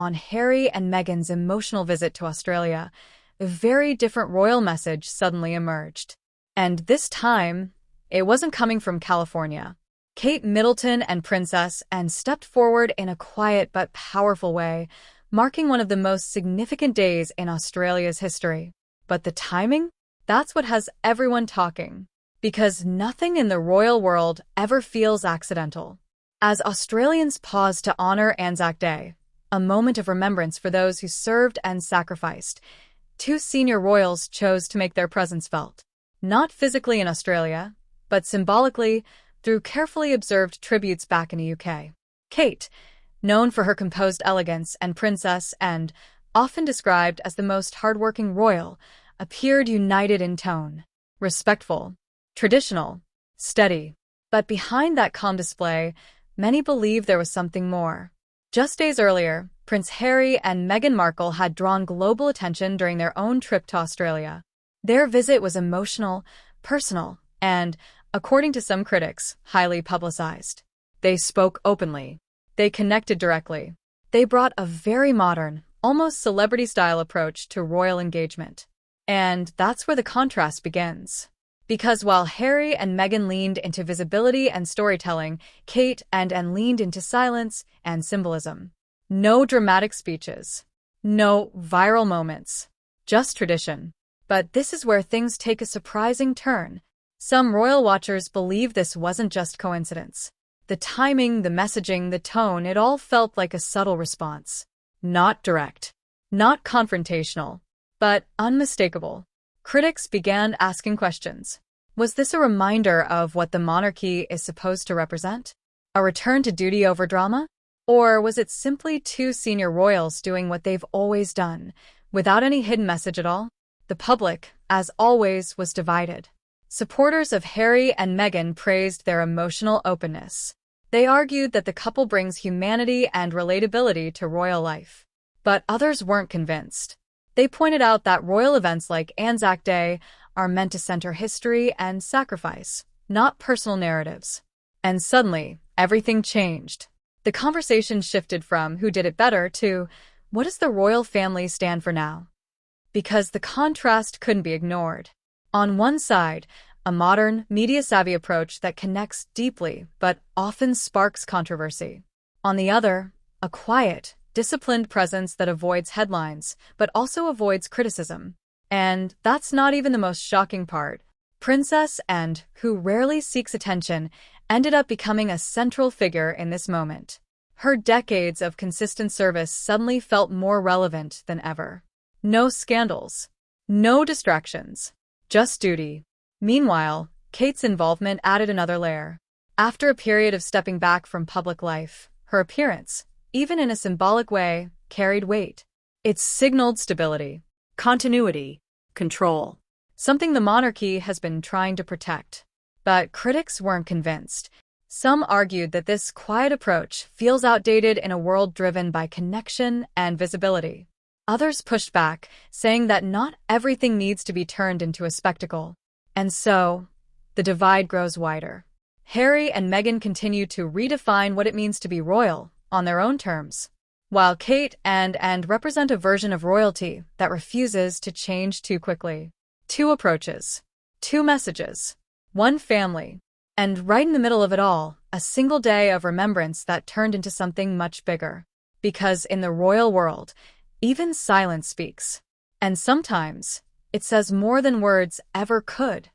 On Harry and Meghan's emotional visit to Australia, a very different royal message suddenly emerged. And this time, it wasn't coming from California. Kate Middleton and Princess Anne stepped forward in a quiet but powerful way, marking one of the most significant days in Australia's history. But the timing? That's what has everyone talking. Because nothing in the royal world ever feels accidental. As Australians pause to honor ANZAC Day, a moment of remembrance for those who served and sacrificed, two senior royals chose to make their presence felt. Not physically in Australia, but symbolically through carefully observed tributes back in the UK. Kate, known for her composed elegance, and Princess Anne, often described as the most hardworking royal, appeared united in tone. Respectful, traditional, steady. But behind that calm display, many believe there was something more. Just days earlier, Prince Harry and Meghan Markle had drawn global attention during their own trip to Australia. Their visit was emotional, personal, and, according to some critics, highly publicized. They spoke openly. They connected directly. They brought a very modern, almost celebrity-style approach to royal engagement. And that's where the contrast begins. Because while Harry and Meghan leaned into visibility and storytelling, Kate and Anne leaned into silence and symbolism. No dramatic speeches. No viral moments. Just tradition. But this is where things take a surprising turn. Some royal watchers believe this wasn't just coincidence. The timing, the messaging, the tone, it all felt like a subtle response. Not direct. Not confrontational. But unmistakable. Critics began asking questions. Was this a reminder of what the monarchy is supposed to represent? A return to duty over drama? Or was it simply two senior royals doing what they've always done, without any hidden message at all? The public, as always, was divided. Supporters of Harry and Meghan praised their emotional openness. They argued that the couple brings humanity and relatability to royal life. But others weren't convinced. They pointed out that royal events like ANZAC Day are meant to center history and sacrifice, not personal narratives. And suddenly, everything changed. The conversation shifted from who did it better to what does the royal family stand for now? Because the contrast couldn't be ignored. On one side, a modern, media-savvy approach that connects deeply but often sparks controversy. On the other, a quiet, disciplined presence that avoids headlines, but also avoids criticism. And that's not even the most shocking part. Princess Anne, who rarely seeks attention, ended up becoming a central figure in this moment. Her decades of consistent service suddenly felt more relevant than ever. No scandals. No distractions. Just duty. Meanwhile, Kate's involvement added another layer. After a period of stepping back from public life, her appearance, even in a symbolic way, carried weight. It signaled stability, continuity, control, something the monarchy has been trying to protect. But critics weren't convinced. Some argued that this quiet approach feels outdated in a world driven by connection and visibility. Others pushed back, saying that not everything needs to be turned into a spectacle. And so, the divide grows wider. Harry and Meghan continue to redefine what it means to be royal, on their own terms, while Kate and Anne represent a version of royalty that refuses to change too quickly. Two approaches, two messages, one family, and right in the middle of it all, a single day of remembrance that turned into something much bigger. Because in the royal world, even silence speaks. And sometimes, it says more than words ever could.